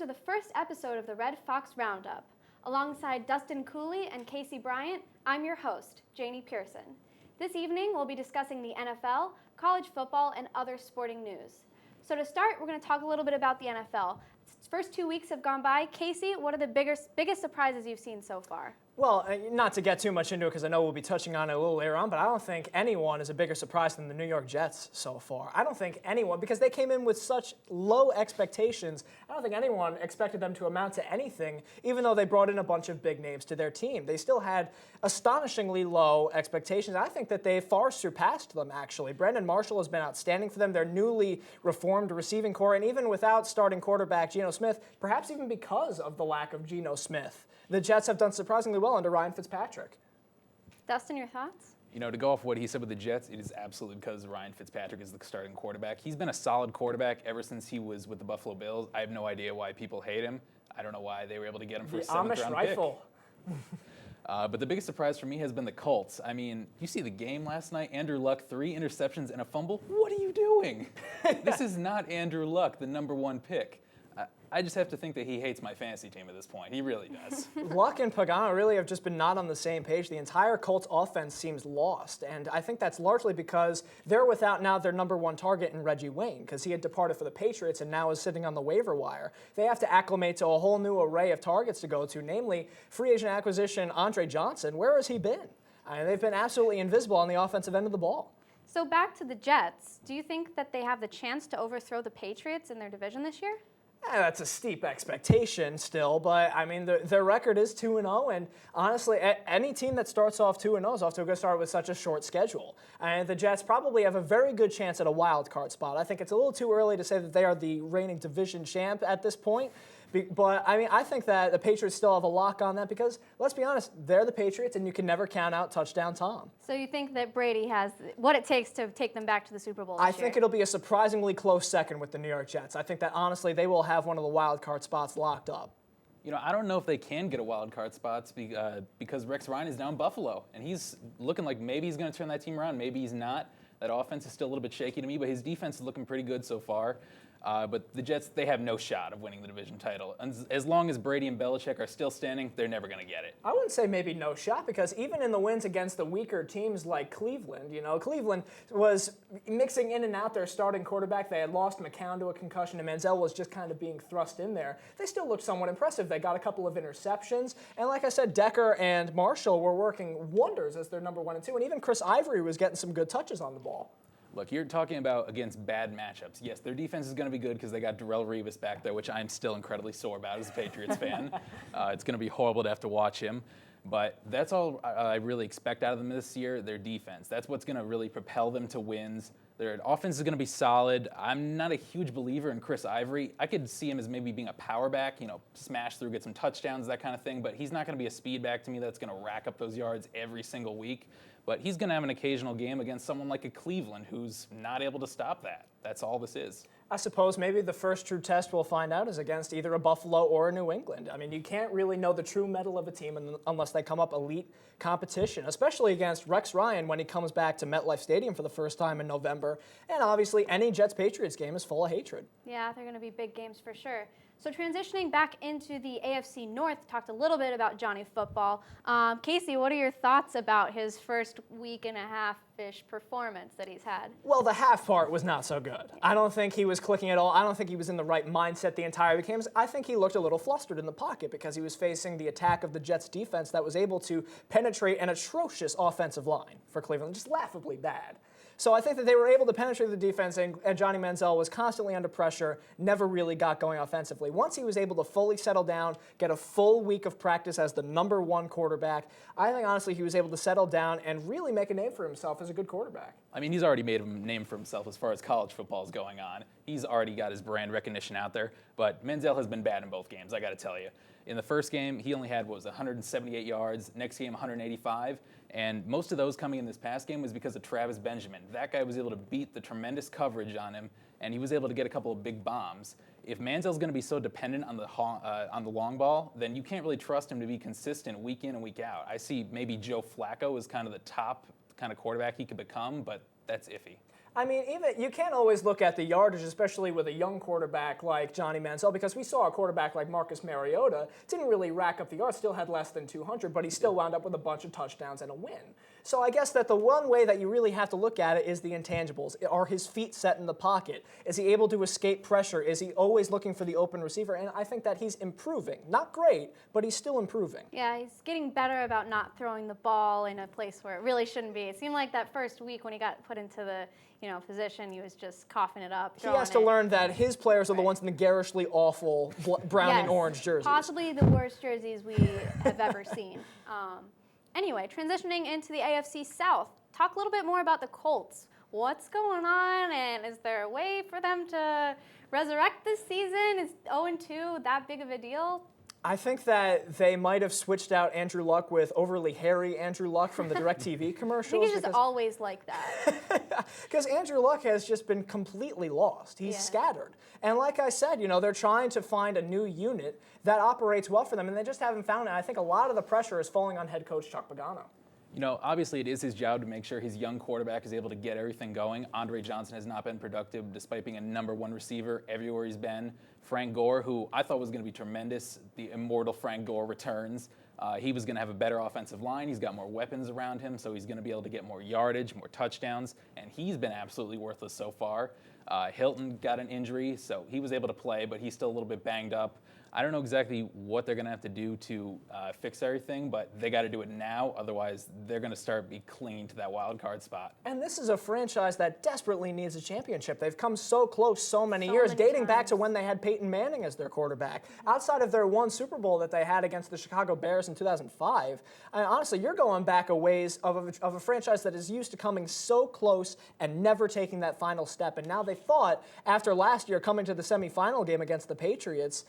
the first episode of the Red Fox Roundup. Alongside Dustin Cooley and Casey Bryant, I'm your host, Janie Pearson. This evening, we'll be discussing the NFL, college football, and other sporting news. So to start, we're going to talk a little bit about the NFL. First 2 weeks have gone by. Casey, what are the biggest surprises you've seen so far? Well, not to get too much into it because I know we'll be touching on it a little later on, but I don't think anyone is a bigger surprise than the New York Jets so far. I don't think anyone, because they came in with such low expectations, I don't think anyone expected them to amount to anything, even though they brought in a bunch of big names to their team. They still had astonishingly low expectations. I think that they far surpassed them, actually. Brandon Marshall has been outstanding for them, their newly reformed receiving core, and even without starting quarterback Geno Smith, perhaps even because of the lack of Geno Smith, the Jets have done surprisingly well under Ryan Fitzpatrick. Dustin, your thoughts? You know, to go off what he said with the Jets, it is absolutely because Ryan Fitzpatrick is the starting quarterback. He's been a solid quarterback ever since he was with the Buffalo Bills. I have no idea why people hate him. I don't know why they were able to get him for a seventh-round pick. But the biggest surprise for me has been the Colts. I mean, you see the game last night, Andrew Luck, 3 interceptions and a fumble. What are you doing? This is not Andrew Luck, the number 1 pick. I just have to think that he hates my fantasy team at this point. He really does. Luck and Pagano really have just been not on the same page. The entire Colts offense seems lost, and I think that's largely because they're without now their number 1 target in Reggie Wayne, because he had departed for the Patriots and now is sitting on the waiver wire. They have to acclimate to a whole new array of targets to go to, namely free agent acquisition Andre Johnson. Where has he been? They've been absolutely invisible on the offensive end of the ball. So back to the Jets. Do you think that they have the chance to overthrow the Patriots in their division this year? That's a steep expectation still, but I mean, their record is 2-0, and honestly, any team that starts off 2-0 is off to a good start with such a short schedule. And the Jets probably have a very good chance at a wild card spot. I think it's a little too early to say that they are the reigning division champ at this point. But, I mean, I think that the Patriots still have a lock on that because, let's be honest, they're the Patriots, and you can never count out touchdown Tom. So you think that Brady has what it takes to take them back to the Super Bowl this year? I think it'll be a surprisingly close second with the New York Jets. I think that, honestly, they will have one of the wild card spots locked up. You know, I don't know if they can get a wild card spot because Rex Ryan is down in Buffalo, and he's looking like maybe he's going to turn that team around. Maybe he's not. That offense is still a little bit shaky to me, but his defense is looking pretty good so far. But the Jets, they have no shot of winning the division title. As long as Brady and Belichick are still standing, they're never going to get it. I wouldn't say maybe no shot, because even in the wins against the weaker teams like Cleveland, Cleveland was mixing in and out their starting quarterback. They had lost McCown to a concussion, and Manziel was just kind of being thrust in there. They still looked somewhat impressive. They got a couple of interceptions. And like I said, Decker and Marshall were working wonders as their number 1 and 2. And even Chris Ivory was getting some good touches on the ball. Look, you're talking about against bad matchups. Yes, their defense is going to be good because they got Darrelle Revis back there, which I'm still incredibly sore about as a Patriots fan. It's going to be horrible to have to watch him. But that's all I really expect out of them this year, their defense. That's what's going to really propel them to wins. Their offense is going to be solid. I'm not a huge believer in Chris Ivory. I could see him as maybe being a power back, smash through, get some touchdowns, that kind of thing. But he's not going to be a speed back to me that's going to rack up those yards every single week. But he's going to have an occasional game against someone like a Cleveland who's not able to stop that. That's all this is. I suppose maybe the first true test we'll find out is against either a Buffalo or a New England. I mean, you can't really know the true mettle of a team unless they come up elite competition, especially against Rex Ryan when he comes back to MetLife Stadium for the first time in November. And obviously, any Jets-Patriots game is full of hatred. Yeah, they're going to be big games for sure. So transitioning back into the AFC North, talked a little bit about Johnny Football. Casey, what are your thoughts about his first week and a half-ish performance that he's had? Well, the half part was not so good. I don't think he was clicking at all. I don't think he was in the right mindset the entire game. I think he looked a little flustered in the pocket because he was facing the attack of the Jets defense that was able to penetrate an atrocious offensive line for Cleveland, just laughably bad. So I think that they were able to penetrate the defense, and Johnny Manziel was constantly under pressure, never really got going offensively. Once he was able to fully settle down, get a full week of practice as the number 1 quarterback, I think honestly he was able to settle down and really make a name for himself as a good quarterback. I mean, he's already made a name for himself as far as college football is going on. He's already got his brand recognition out there, but Manziel has been bad in both games, I got to tell you. In the first game, he only had, 178 yards. Next game, 185. And most of those coming in this past game was because of Travis Benjamin. That guy was able to beat the tremendous coverage on him, and he was able to get a couple of big bombs. If Manziel's going to be so dependent on the long ball, then you can't really trust him to be consistent week in and week out. I see maybe Joe Flacco as kind of the top kind of quarterback he could become, but that's iffy. I mean, even you can't always look at the yardage, especially with a young quarterback like Johnny Manziel, because we saw a quarterback like Marcus Mariota didn't really rack up the yards, still had less than 200, but he still wound up with a bunch of touchdowns and a win. So I guess that the one way that you really have to look at it is the intangibles. Are his feet set in the pocket? Is he able to escape pressure? Is he always looking for the open receiver? And I think that he's improving. Not great, but he's still improving. Yeah, he's getting better about not throwing the ball in a place where it really shouldn't be. It seemed like that first week when he got put into the position, he was just coughing it up. He has to learn that his players are the ones in the garishly awful brown and orange jerseys. Possibly the worst jerseys we have ever seen. Anyway, transitioning into the AFC South, talk a little bit more about the Colts. What's going on, and is there a way for them to resurrect this season? Is 0-2 that big of a deal? I think that they might have switched out Andrew Luck with overly hairy Andrew Luck from the DirecTV commercials. I think he's just always like that. Because Andrew Luck has just been completely lost. He's scattered. And like I said, they're trying to find a new unit that operates well for them, and they just haven't found it. I think a lot of the pressure is falling on head coach Chuck Pagano. Obviously it is his job to make sure his young quarterback is able to get everything going. Andre Johnson has not been productive despite being a #1 receiver everywhere he's been. Frank Gore, who I thought was going to be tremendous, the immortal Frank Gore returns. He was going to have a better offensive line. He's got more weapons around him, so he's going to be able to get more yardage, more touchdowns, and he's been absolutely worthless so far. Hilton got an injury, so he was able to play, but he's still a little bit banged up. I don't know exactly what they're going to have to do to fix everything, but they got to do it now. Otherwise, they're going to start be clinging to that wild card spot. And this is a franchise that desperately needs a championship. They've come so close so many years, dating back to when they had Peyton Manning as their quarterback. Outside of their one Super Bowl that they had against the Chicago Bears in 2005, honestly, you're going back a ways of a franchise that is used to coming so close and never taking that final step. And now they thought, after last year coming to the semifinal game against the Patriots,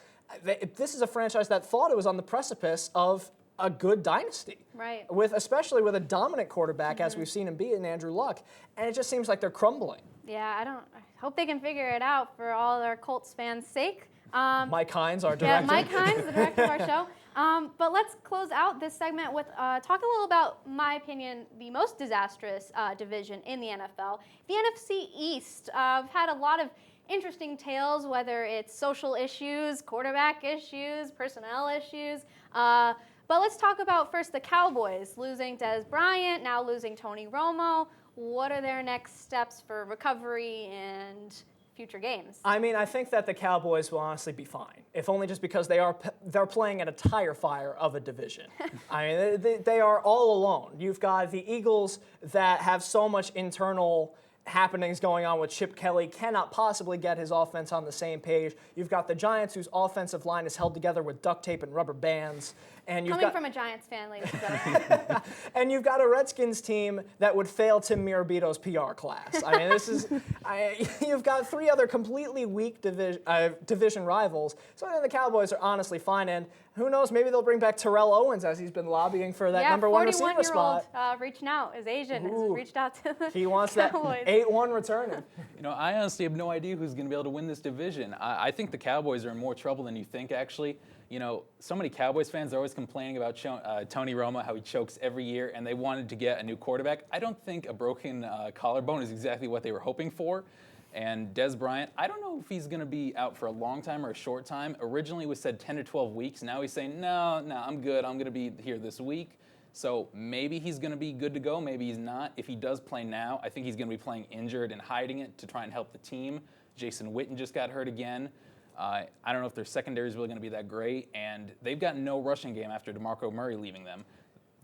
this is a franchise that thought it was on the precipice of a good dynasty. Right. Especially with a dominant quarterback, as we've seen him be in Andrew Luck. And it just seems like they're crumbling. Yeah, I hope they can figure it out for all our Colts fans' sake. Mike Hines, our director. Yeah, Mike Hines, the director of our show. But let's close out this segment with talk a little about, my opinion, the most disastrous division in the NFL. The NFC East. We've had a lot of interesting tales, whether it's social issues, quarterback issues, personnel issues. But let's talk about first the Cowboys, losing Dez Bryant, now losing Tony Romo. What are their next steps for recovery and future games? I mean, I think that the Cowboys will honestly be fine, if only just because they're playing at a tire fire of a division. I mean, they are all alone. You've got the Eagles that have so much internal happenings going on with Chip Kelly, cannot possibly get his offense on the same page. You've got the Giants, whose offensive line is held together with duct tape and rubber bands. And Coming from a Giants fan, ladies and gentlemen. And you've got a Redskins team that would fail Tim Mirabito's PR class. I mean, you've got three other completely weak division rivals. So I think the Cowboys are honestly fine. And who knows, maybe they'll bring back Terrell Owens, as he's been lobbying for that #1 receiver spot. 41-year-old reaching out, is Asian, has reached out to the He wants Cowboys. that 8-1 returning. I honestly have no idea who's going to be able to win this division. I think the Cowboys are in more trouble than you think, actually. So many Cowboys fans are always complaining about Tony Romo, how he chokes every year, and they wanted to get a new quarterback. I don't think a broken collarbone is exactly what they were hoping for. And Dez Bryant, I don't know if he's going to be out for a long time or a short time. Originally it was said 10 to 12 weeks. Now he's saying, no, I'm good. I'm going to be here this week. So maybe he's going to be good to go. Maybe he's not. If he does play now, I think he's going to be playing injured and hiding it to try and help the team. Jason Witten just got hurt again. I don't know if their secondary is really going to be that great. And they've got no rushing game after DeMarco Murray leaving them.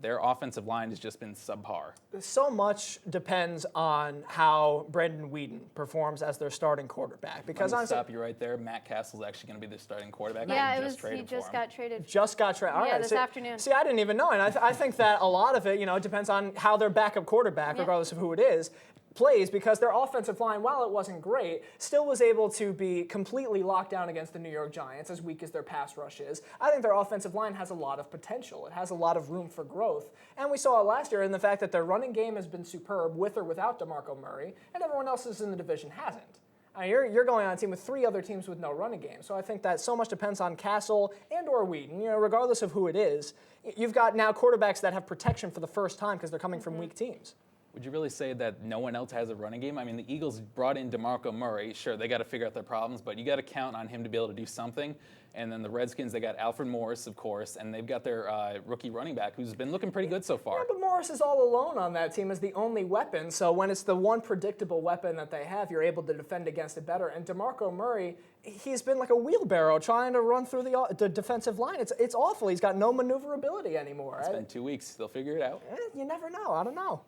Their offensive line has just been subpar. So much depends on how Brandon Weeden performs as their starting quarterback. Because Let me stop you right there. Matt Castle's actually going to be their starting quarterback. Yeah, he just got traded. Just got traded. Yeah, this afternoon. See, I didn't even know. And I think that a lot of it, depends on how their backup quarterback, regardless of who it is, plays, because their offensive line, while it wasn't great, still was able to be completely locked down against the New York Giants, as weak as their pass rush is. I think their offensive line has a lot of potential. It has a lot of room for growth. And we saw it last year in the fact that their running game has been superb with or without DeMarco Murray, and everyone else in the division hasn't. You're going on a team with three other teams with no running game. So I think that so much depends on Castle and or Weeden, regardless of who it is. You've got now quarterbacks that have protection for the first time because they're coming from weak teams. would you really say that no one else has a running game? I mean, the Eagles brought in DeMarco Murray. Sure, they got to figure out their problems, but you got to count on him to be able to do something. And then the Redskins, they got Alfred Morris, of course, and they've got their rookie running back who's been looking pretty good so far. Yeah, but Morris is all alone on that team as the only weapon. So when it's the one predictable weapon that they have, you're able to defend against it better. And DeMarco Murray, he's been like a wheelbarrow trying to run through the defensive line. It's awful. He's got no maneuverability anymore. It's been 2 weeks. They'll figure it out. You never know. I don't know.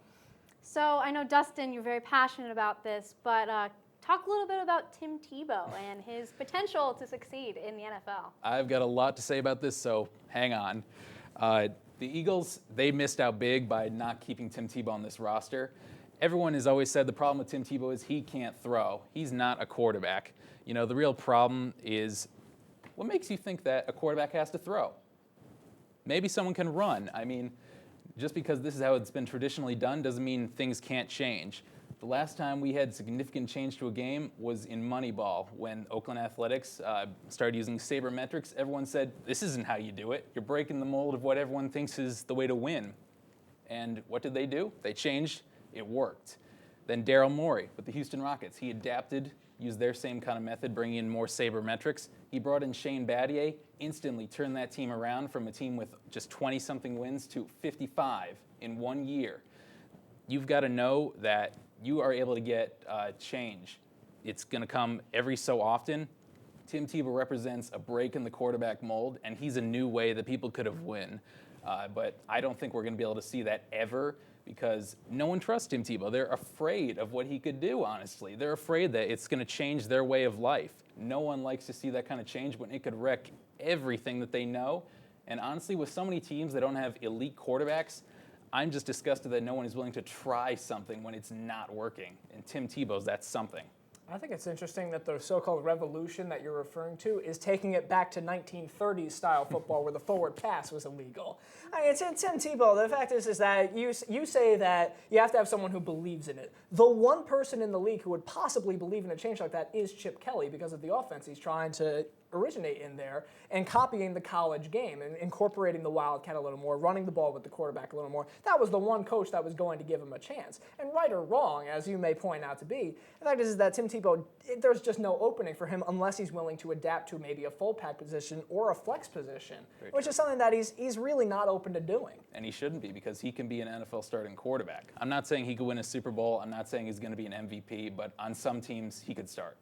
So I know, Dustin, you're very passionate about this, but talk a little bit about Tim Tebow and his potential to succeed in the NFL. I've got a lot to say about this, so hang on. The Eagles, they missed out big by not keeping Tim Tebow on this roster. Everyone has always said the problem with Tim Tebow is he can't throw. He's not a quarterback. You know, the real problem is what makes you think that a quarterback has to throw? Maybe someone can run. I mean, just because this is how it's been traditionally done doesn't mean things can't change. The last time we had significant change to a game was in Moneyball when Oakland Athletics started using sabermetrics. Everyone said, this isn't how you do it. You're breaking the mold of what everyone thinks is the way to win. And what did they do? They changed. It worked. Then Daryl Morey with the Houston Rockets. He adapted, used their same kind of method, bringing in more sabermetrics. He brought in Shane Battier, instantly turned that team around from a team with just 20-something wins to 55 in 1 year. You've got to know that you are able to get change. It's going to come every so often. Tim Tebow represents a break in the quarterback mold, and he's a new way that people could have won. But I don't think we're going to be able to see that ever because no one trusts Tim Tebow. They're afraid of what he could do, honestly. They're afraid that it's going to change their way of life. No one likes to see that kind of change when it could wreck everything that they know. And honestly, with so many teams that don't have elite quarterbacks, I'm just disgusted that no one is willing to try something when it's not working. And Tim Tebow's that's something. I think it's interesting that the so-called revolution that you're referring to is taking it back to 1930s style football where the forward pass was illegal. I mean, it's Tim Tebow. The fact is that you say that you have to have someone who believes in it. The one person in the league who would possibly believe in a change like that is Chip Kelly because of the offense he's trying to originate in there and copying the college game and incorporating the Wildcat a little more, running the ball with the quarterback a little more. That was the one coach that was going to give him a chance. And right or wrong, as you may point out to be, the fact is that Tim Tebow, there's just no opening for him unless he's willing to adapt to maybe a fullback position or a flex position, which is something that he's really not open to doing. And he shouldn't be because he can be an NFL starting quarterback. I'm not saying he could win a Super Bowl. I'm not saying he's going to be an MVP, but on some teams he could start.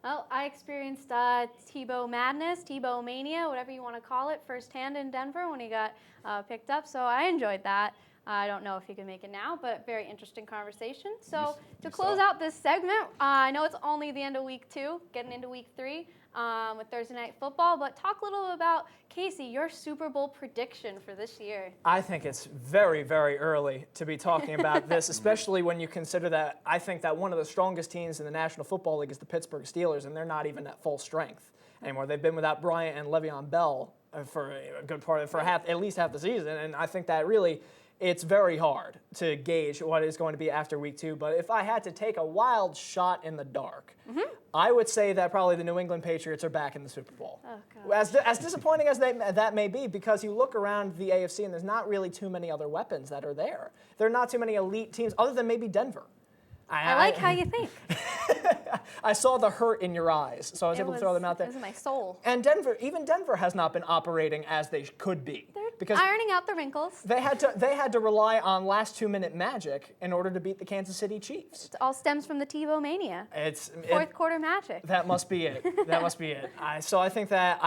Well, I experienced Tebow madness, Tebow mania, whatever you want to call it, firsthand in Denver when he got picked up. So I enjoyed that. I don't know if he can make it now, but very interesting conversation. So to close out this segment, I know it's only the end of week 2, getting into week 3 with Thursday Night Football, but talk a little about, Casey, your Super Bowl prediction for this year. I think it's very, very early to be talking about this, especially when you consider that I think that one of the strongest teams in the National Football League is the Pittsburgh Steelers, and they're not even at full strength anymore. They've been without Bryant and Le'Veon Bell for a good part of at least half the season, and I think that really it's very hard to gauge what is going to be after week 2. But if I had to take a wild shot in the dark, I would say that probably the New England Patriots are back in the Super Bowl. Oh, As disappointing as that may be, because you look around the AFC and there's not really too many other weapons that are there. There are not too many elite teams other than maybe Denver. I like how you think. I saw the hurt in your eyes, so I was able to throw them out there. It was in my soul. And even Denver has not been operating as they could be. They're ironing out the wrinkles. They had to rely on last 2-minute magic in order to beat the Kansas City Chiefs. It all stems from the Tebow mania. Fourth quarter magic. That must be it. That must be it. So I think that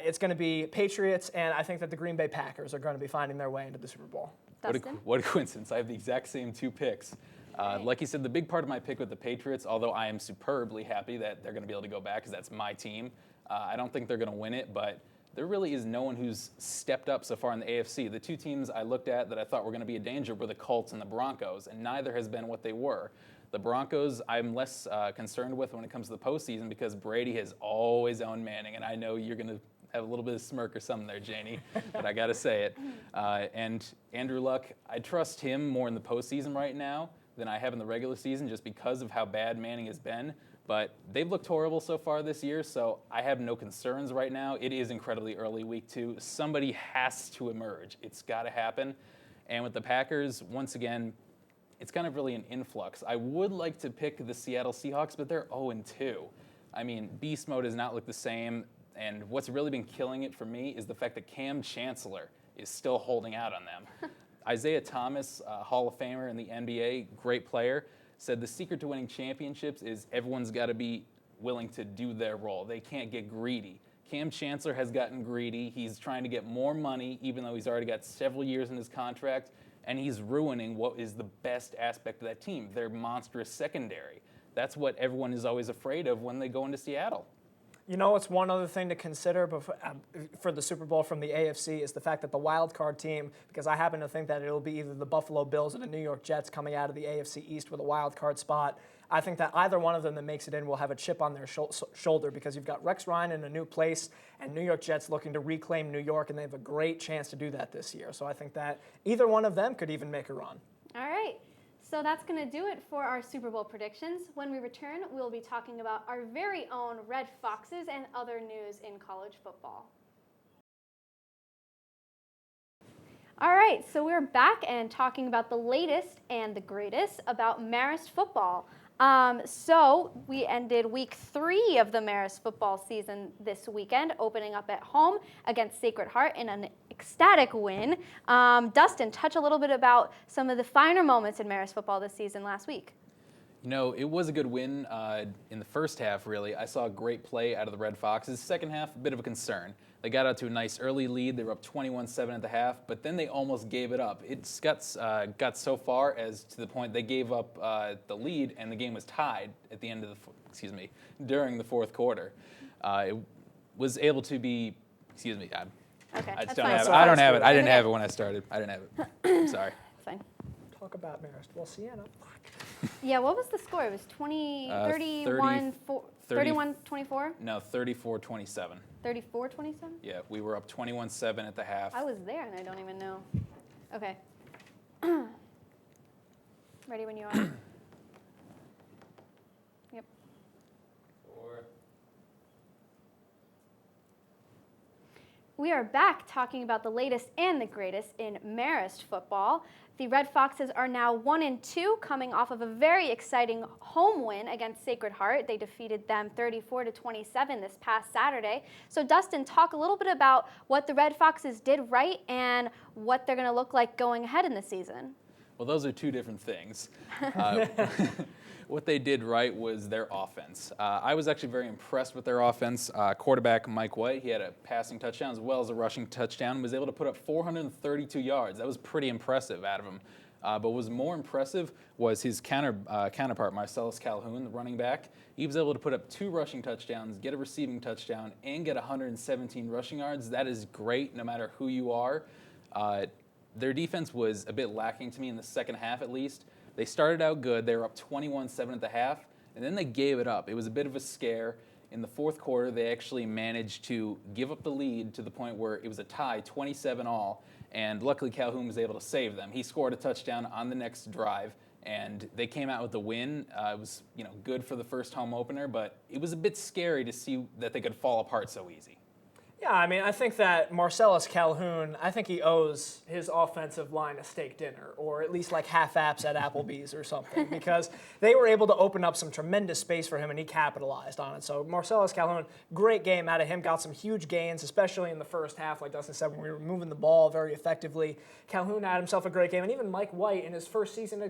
it's going to be Patriots, and I think that the Green Bay Packers are going to be finding their way into the Super Bowl. What a coincidence. I have the exact same 2 picks. Like you said, the big part of my pick with the Patriots, although I am superbly happy that they're going to be able to go back because that's my team, I don't think they're going to win it, but there really is no one who's stepped up so far in the AFC. The 2 teams I looked at that I thought were going to be a danger were the Colts and the Broncos, and neither has been what they were. The Broncos I'm less concerned with when it comes to the postseason because Brady has always owned Manning, and I know you're going to have a little bit of smirk or something there, Janie, but I got to say it. And Andrew Luck, I trust him more in the postseason right now than I have in the regular season just because of how bad Manning has been. But they've looked horrible so far this year, so I have no concerns right now. It is incredibly early, week 2. Somebody has to emerge. It's got to happen. And with the Packers, once again, it's kind of really an influx. I would like to pick the Seattle Seahawks, but they're 0-2. I mean, beast mode does not look the same, and what's really been killing it for me is the fact that Cam Chancellor is still holding out on them. Isaiah Thomas, Hall of Famer in the NBA, great player, said the secret to winning championships is everyone's got to be willing to do their role. They can't get greedy. Cam Chancellor has gotten greedy. He's trying to get more money, even though he's already got several years in his contract, and he's ruining what is the best aspect of that team, their monstrous secondary. That's what everyone is always afraid of when they go into Seattle. You know, it's one other thing to consider for the Super Bowl from the AFC is the fact that the wild card team, because I happen to think that it'll be either the Buffalo Bills or the New York Jets coming out of the AFC East with a wild card spot. I think that either one of them that makes it in will have a chip on their shoulder because you've got Rex Ryan in a new place and New York Jets looking to reclaim New York, and they have a great chance to do that this year. So I think that either one of them could even make a run. All right. So that's going to do it for our Super Bowl predictions. When we return, we'll be talking about our very own Red Foxes and other news in college football. All right, so we're back and talking about the latest and the greatest about Marist football. So we ended week 3 of the Marist football season this weekend, opening up at home against Sacred Heart in an ecstatic win. Dustin, touch a little bit about some of the finer moments in Marist football this season last week. You know, it was a good win in the first half, really. I saw a great play out of the Red Foxes. Second half, a bit of a concern. They got out to a nice early lead. They were up 21-7 at the half, but then they almost gave it up. It got so far as to the point they gave up the lead, and the game was tied at the end of during the fourth quarter. It was able to be, Okay, I just that's don't fine. have it. I don't have it. I didn't Okay. have it when I started. I didn't have it. Sorry. It's fine. Talk about Marist. Well, Sienna. Yeah, what was the score? It was 31-24? No, 34-27. 34-27? Yeah, we were up 21-7 at the half. I was there and I don't even know. Okay. Ready when you are. Yep. 4. We are back talking about the latest and the greatest in Marist football. The Red Foxes are now 1-2, coming off of a very exciting home win against Sacred Heart. They defeated them 34-27 this past Saturday. So Dustin, talk a little bit about what the Red Foxes did right and what they're going to look like going ahead in the season. Well, those are two different things. What they did right was their offense. I was actually very impressed with their offense. Quarterback Mike White, he had a passing touchdown as well as a rushing touchdown, was able to put up 432 yards. That was pretty impressive out of him. But what was more impressive was his counterpart, Marcellus Calhoun, the running back. He was able to put up 2 rushing touchdowns, get a receiving touchdown, and get 117 rushing yards. That is great no matter who you are. Their defense was a bit lacking to me in the second half at least. They started out good. They were up 21-7 at the half, and then they gave it up. It was a bit of a scare. In the fourth quarter, they actually managed to give up the lead to the point where it was a tie, 27-all, and luckily Calhoun was able to save them. He scored a touchdown on the next drive, and they came out with the win. It was good for the first home opener, but it was a bit scary to see that they could fall apart so easy. Yeah, I mean, I think that Marcellus Calhoun, I think he owes his offensive line a steak dinner, or at least like half apps at Applebee's or something, because they were able to open up some tremendous space for him, and he capitalized on it. So Marcellus Calhoun, great game out of him, got some huge gains, especially in the first half, like Dustin said, when we were moving the ball very effectively. Calhoun had himself a great game, and even Mike White in his first season,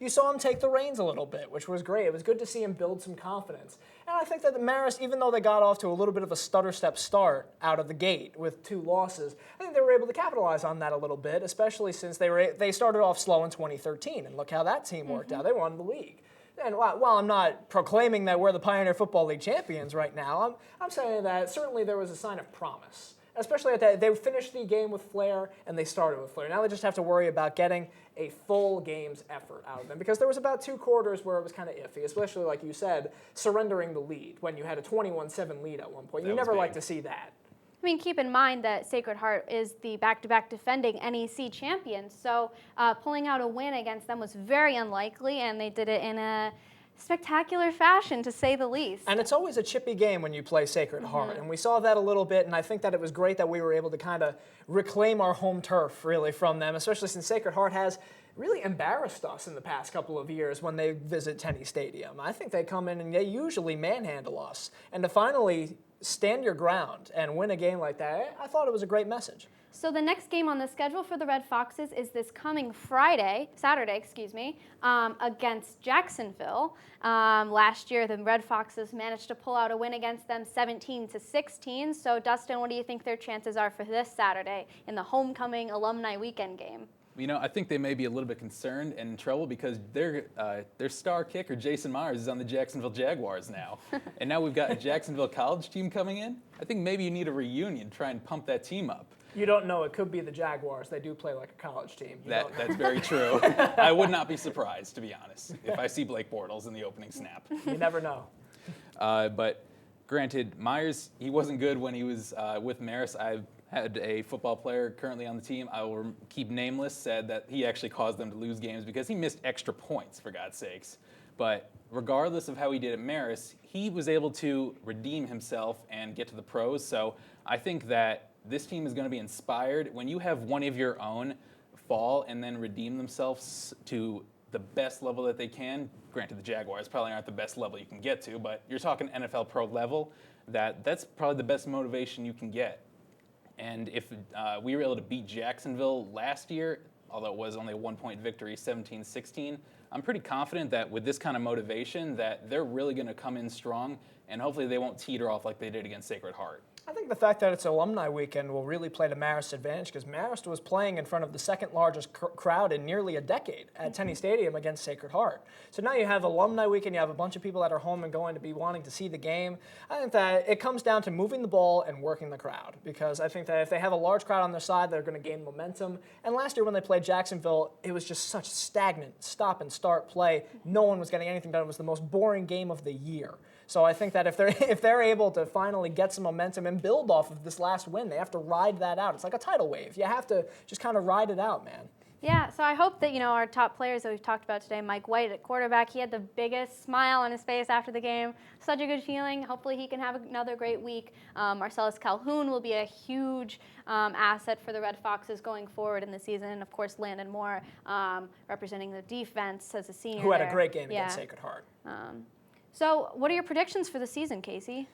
you saw him take the reins a little bit, which was great. It was good to see him build some confidence. And I think that the Marist, even though they got off to a little bit of a stutter step start out of the gate with 2 losses, I think they were able to capitalize on that a little bit, especially since they started off slow in 2013, and look how that team worked out. They won the league. And while I'm not proclaiming that we're the Pioneer Football League champions right now, I'm saying that certainly there was a sign of promise. Especially at that, they finished the game with flair, and they started with flair. Now they just have to worry about getting a full game's effort out of them, because there was about 2 quarters where it was kind of iffy, especially, like you said, surrendering the lead when you had a 21-7 lead at one point. You never like to see that. I mean, keep in mind that Sacred Heart is the back-to-back defending NEC champions, so pulling out a win against them was very unlikely, and they did it in a spectacular fashion, to say the least. And it's always a chippy game when you play Sacred Heart, and we saw that a little bit, and I think that it was great that we were able to kind of reclaim our home turf, really, from them, especially since Sacred Heart has really embarrassed us in the past couple of years when they visit Tenny Stadium. I think they come in and they usually manhandle us. And to finally stand your ground and win a game like that, I thought it was a great message. So the next game on the schedule for the Red Foxes is this coming Saturday, against Jacksonville. Last year, the Red Foxes managed to pull out a win against them 17-16. So Dustin, what do you think their chances are for this Saturday in the homecoming alumni weekend game? You know, I think they may be a little bit concerned and in trouble because their star kicker, Jason Myers, is on the Jacksonville Jaguars now. And now we've got a Jacksonville college team coming in. I think maybe you need a reunion, try and pump that team up. You don't know. It could be the Jaguars. They do play like a college team. That's very true. I would not be surprised, to be honest, if I see Blake Bortles in the opening snap. You never know. But granted, Myers, he wasn't good when he was with Marist. I've had a football player currently on the team, I will keep nameless, said that he actually caused them to lose games because he missed extra points, for God's sakes. But regardless of how he did at Marist, he was able to redeem himself and get to the pros. So I think that this team is going to be inspired. When you have one of your own fall and then redeem themselves to the best level that they can, granted the Jaguars probably aren't the best level you can get to, but you're talking NFL pro level, that's probably the best motivation you can get. And if we were able to beat Jacksonville last year, although it was only a 1-point victory, 17-16, I'm pretty confident that with this kind of motivation that they're really going to come in strong, and hopefully they won't teeter off like they did against Sacred Heart. I think the fact that it's alumni weekend will really play to Marist's advantage because Marist was playing in front of the second largest crowd in nearly a decade at Tenny Stadium against Sacred Heart. So now you have alumni weekend, you have a bunch of people that are home and going to be wanting to see the game. I think that it comes down to moving the ball and working the crowd because I think that if they have a large crowd on their side, they're going to gain momentum. And last year when they played Jacksonville, it was just such stagnant stop and start play. No one was getting anything done. It was the most boring game of the year. So I think that if they're able to finally get some momentum and build off of this last win, they have to ride that out. It's like a tidal wave. You have to just kind of ride it out, man. Yeah, so I hope that, our top players that we've talked about today, Mike White at quarterback, he had the biggest smile on his face after the game. Such a good feeling. Hopefully he can have another great week. Marcellus Calhoun will be a huge asset for the Red Foxes going forward in the season. And, of course, Landon Moore representing the defense as a senior Who had a great game against Sacred Heart. So what are your predictions for the season, Casey?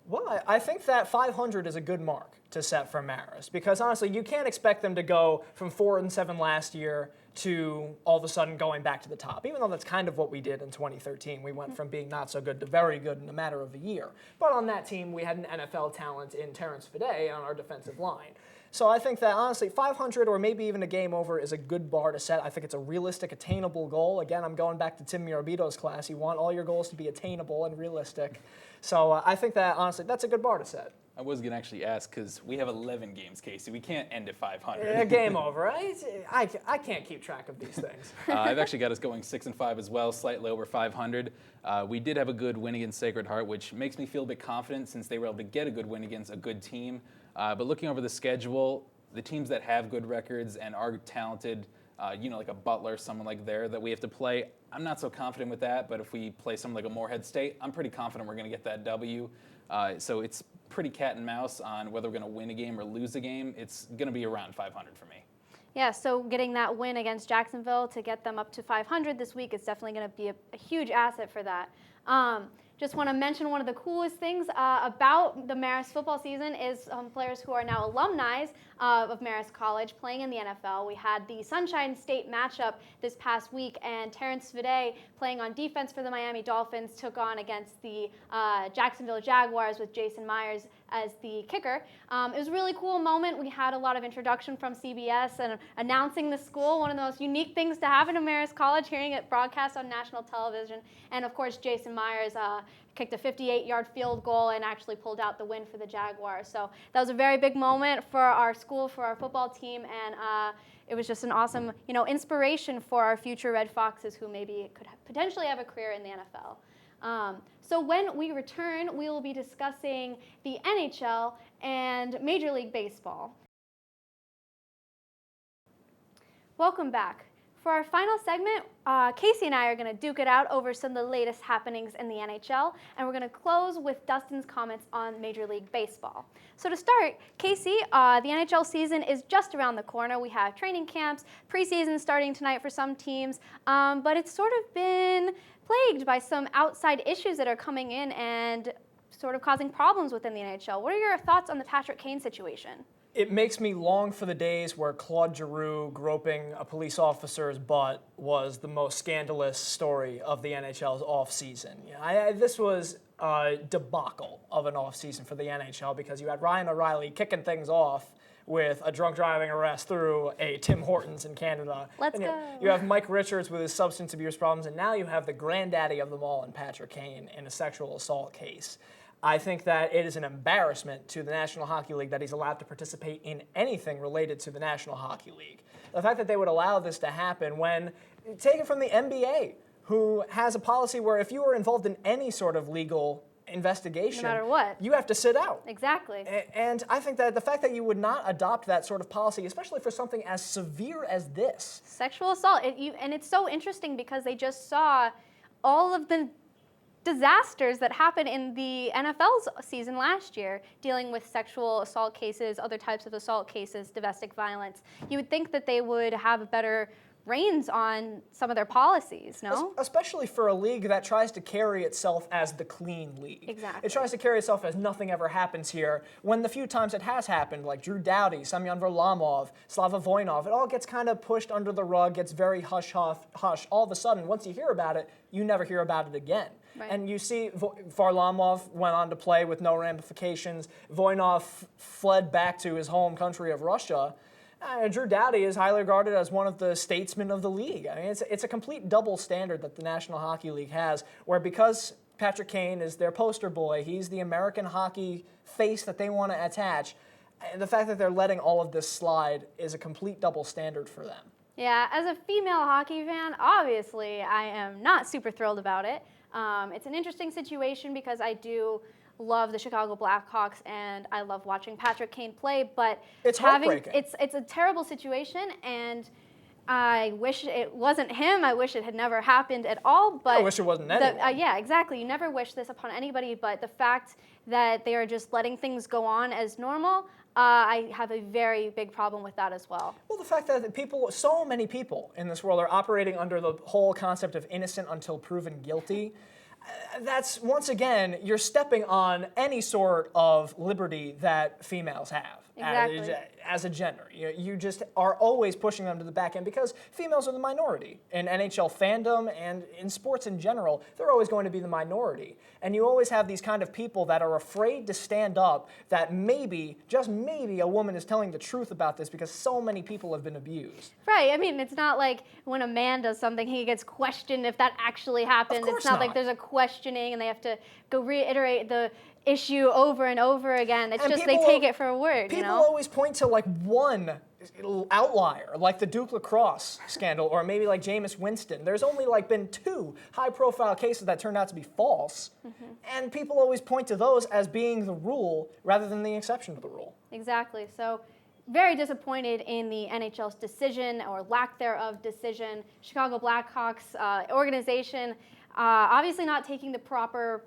Well, I think that 500 is a good mark to set for Marist because honestly, you can't expect them to go from 4-7 last year to all of a sudden going back to the top, even though that's kind of what we did in 2013. We went from being not so good to very good in a matter of a year. But on that team, we had an NFL talent in Terrence Fede on our defensive line. So I think that, honestly, 500 or maybe even a game over is a good bar to set. I think it's a realistic, attainable goal. Again, I'm going back to Tim Mirabito's class. You want all your goals to be attainable and realistic. So I think that, honestly, that's a good bar to set. I was going to actually ask because we have 11 games, Casey. We can't end at 500. Game over. I can't keep track of these things. I've actually got us going 6-5 as well, slightly over 500. We did have a good win against Sacred Heart, which makes me feel a bit confident since they were able to get a good win against a good team. But looking over the schedule, the teams that have good records and are talented, like a Butler, someone like there that we have to play, I'm not so confident with that. But if we play someone like a Morehead State, I'm pretty confident we're going to get that W. So it's pretty cat and mouse on whether we're going to win a game or lose a game. It's going to be around 500 for me. Yeah, so getting that win against Jacksonville to get them up to 500 this week is definitely going to be a huge asset for that. Just want to mention one of the coolest things about the Marist football season is players who are now alumni of Marist College playing in the NFL. We had the Sunshine State matchup this past week, and Terrence Fede, playing on defense for the Miami Dolphins, took on against the Jacksonville Jaguars with Jason Myers as the kicker. It was a really cool moment. We had a lot of introduction from CBS and announcing the school, one of the most unique things to happen to Marist College, hearing it broadcast on national television. And of course, Jason Myers kicked a 58-yard field goal and actually pulled out the win for the Jaguars. So that was a very big moment for our school, for our football team, and it was just an awesome, inspiration for our future Red Foxes who maybe could potentially have a career in the NFL. So when we return, we will be discussing the NHL and Major League Baseball. Welcome back. For our final segment, Casey and I are going to duke it out over some of the latest happenings in the NHL, and we're going to close with Dustin's comments on Major League Baseball. So to start, Casey, the NHL season is just around the corner. We have training camps, preseason starting tonight for some teams, but it's sort of been plagued by some outside issues that are coming in and sort of causing problems within the NHL. What are your thoughts on the Patrick Kane situation? It makes me long for the days where Claude Giroux groping a police officer's butt was the most scandalous story of the NHL's offseason. This was a debacle of an offseason for the NHL because you had Ryan O'Reilly kicking things off with a drunk driving arrest through a Tim Hortons in Canada. Let's go. You have Mike Richards with his substance abuse problems, and now you have the granddaddy of them all in Patrick Kane in a sexual assault case. I think that it is an embarrassment to the National Hockey League that he's allowed to participate in anything related to the National Hockey League. The fact that they would allow this to happen when, take it from the NBA, who has a policy where if you are involved in any sort of legal investigation, no matter what, you have to sit out. Exactly. And I think that the fact that you would not adopt that sort of policy, especially for something as severe as this. Sexual assault. And it's so interesting because they just saw all of the disasters that happened in the NFL's season last year, dealing with sexual assault cases, other types of assault cases, domestic violence. You would think that they would have better reins on some of their policies, no? Especially for a league that tries to carry itself as the clean league. Exactly. It tries to carry itself as nothing ever happens here, when the few times it has happened, like Drew Doughty, Semyon Varlamov, Slava Voinov, it all gets kind of pushed under the rug, gets very hush-hush. All of a sudden, once you hear about it, you never hear about it again. Right. And you see Varlamov went on to play with no ramifications. Voinov fled back to his home country of Russia. Drew Doughty is highly regarded as one of the statesmen of the league. I mean, it's a complete double standard that the National Hockey League has, where because Patrick Kane is their poster boy, he's the American hockey face that they want to attach, the fact that they're letting all of this slide is a complete double standard for them. Yeah, as a female hockey fan, obviously I am not super thrilled about it. It's an interesting situation because I do love the Chicago Blackhawks and I love watching Patrick Kane play, but it's heartbreaking. It's a terrible situation, and I wish it wasn't him. I wish it had never happened at all. But I wish it wasn't anyone. Yeah, exactly. You never wish this upon anybody, but the fact that they are just letting things go on as normal, I have a very big problem with that as well. Well, the fact that so many people in this world are operating under the whole concept of innocent until proven guilty, that's, once again, you're stepping on any sort of liberty that females have. Exactly. As a gender. You just are always pushing them to the back end because females are the minority. In NHL fandom and in sports in general, they're always going to be the minority. And you always have these kind of people that are afraid to stand up that maybe, just maybe, a woman is telling the truth about this because so many people have been abused. Right. I mean, it's not like when a man does something, he gets questioned if that actually happened. Of course it's not like there's a questioning and they have to go reiterate the issue over and over again. It's just they take it for a word, People always point to like one outlier, like the Duke lacrosse scandal, or maybe like Jameis Winston. There's only like been 2 high-profile cases that turned out to be false, and people always point to those as being the rule rather than the exception to the rule. Exactly. So very disappointed in the NHL's decision or lack thereof decision. Chicago Blackhawks organization obviously not taking the proper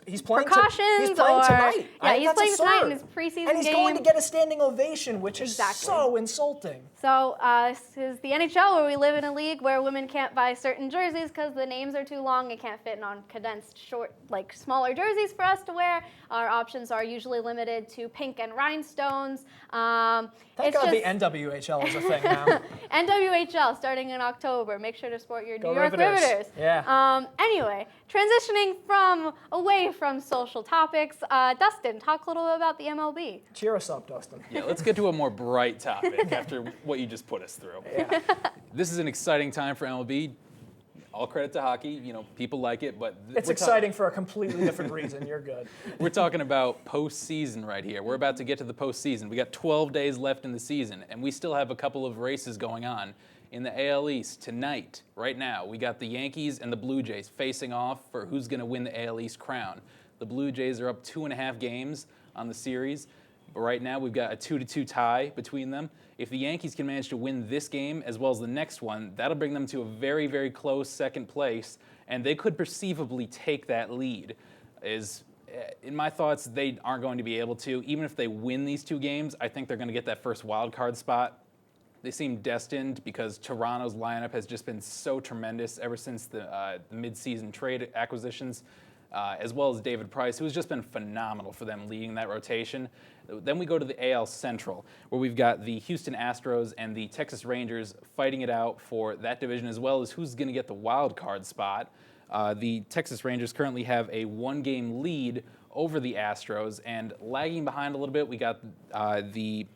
He's playing precautions. He's playing tonight. Yeah, he's playing tonight in his preseason game. And he's going to get a standing ovation, which is so insulting. So this is the NHL, where we live in a league where women can't buy certain jerseys because the names are too long. It can't fit on condensed, short, like smaller jerseys for us to wear. Our options are usually limited to pink and rhinestones. Thank God the NWHL is a thing now. NWHL starting in October. Make sure to sport your New York Riveters. Yeah. Anyway, transitioning away from social topics, Dustin, talk a little bit about the MLB. Cheer us up, Dustin. Yeah, let's get to a more bright topic after what you just put us through. Yeah. This is an exciting time for MLB. All credit to hockey. People like it, but it's exciting for a completely different reason. You're good. We're talking about postseason right here. We're about to get to the postseason. We got 12 days left in the season, and we still have a couple of races going on. In the AL East tonight, right now, we got the Yankees and the Blue Jays facing off for who's going to win the AL East crown. The Blue Jays are up 2.5 games on the series. But right now, we've got a 2-2 tie between them. If the Yankees can manage to win this game as well as the next one, that'll bring them to a very, very close second place, and they could perceivably take that lead. In my thoughts, they aren't going to be able to. Even if they win these 2 games, I think they're going to get that first wild card spot. They seem destined because Toronto's lineup has just been so tremendous ever since the mid-season trade acquisitions, as well as David Price, who has just been phenomenal for them leading that rotation. Then we go to the AL Central, where we've got the Houston Astros and the Texas Rangers fighting it out for that division, as well as who's going to get the wild card spot. The Texas Rangers currently have a 1-game lead over the Astros, and lagging behind a little bit, we got the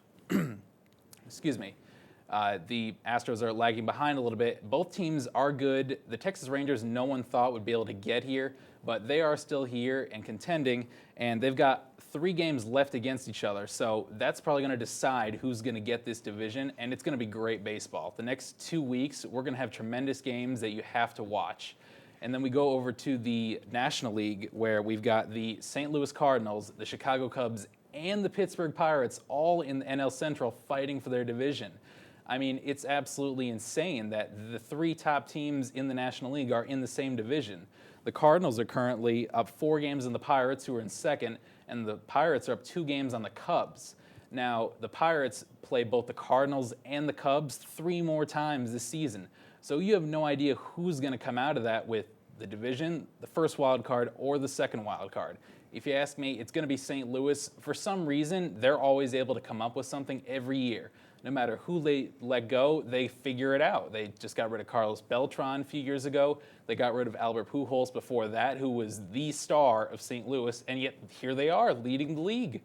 the Astros are lagging behind a little bit. Both teams are good. The Texas Rangers, no one thought would be able to get here, but they are still here and contending, and they've got 3 games left against each other. So that's probably going to decide who's going to get this division, and it's going to be great baseball. The next 2 weeks, we're going to have tremendous games that you have to watch. And then we go over to the National League, where we've got the St. Louis Cardinals, the Chicago Cubs, and the Pittsburgh Pirates all in the NL Central fighting for their division. I mean, it's absolutely insane that the 3 top teams in the National League are in the same division. The Cardinals are currently up 4 games on the Pirates, who are in second, and the Pirates are up 2 games on the Cubs. Now, the Pirates play both the Cardinals and the Cubs 3 more times this season. So you have no idea who's going to come out of that with the division, the first wild card, or the second wild card. If you ask me, it's going to be St. Louis. For some reason, they're always able to come up with something every year. No matter who they let go, they figure it out. They just got rid of Carlos Beltran a few years ago. They got rid of Albert Pujols before that, who was the star of St. Louis, and yet here they are leading the league.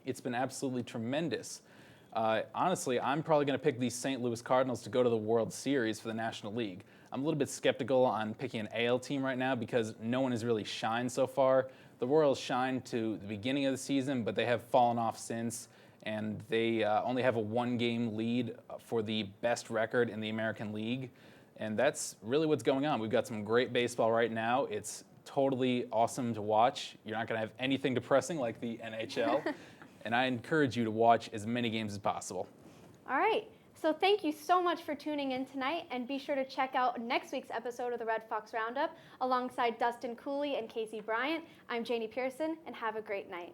It's been absolutely tremendous. Honestly, I'm probably going to pick these St. Louis Cardinals to go to the World Series for the National League. I'm a little bit skeptical on picking an AL team right now because no one has really shined so far. The Royals shined to the beginning of the season, but they have fallen off since, and they only have a 1-game lead for the best record in the American League, and that's really what's going on. We've got some great baseball right now. It's totally awesome to watch. You're not going to have anything depressing like the NHL, and I encourage you to watch as many games as possible. All right. So thank you so much for tuning in tonight, and be sure to check out next week's episode of the Red Fox Roundup alongside Dustin Cooley and Casey Bryant. I'm Janie Pearson, and have a great night.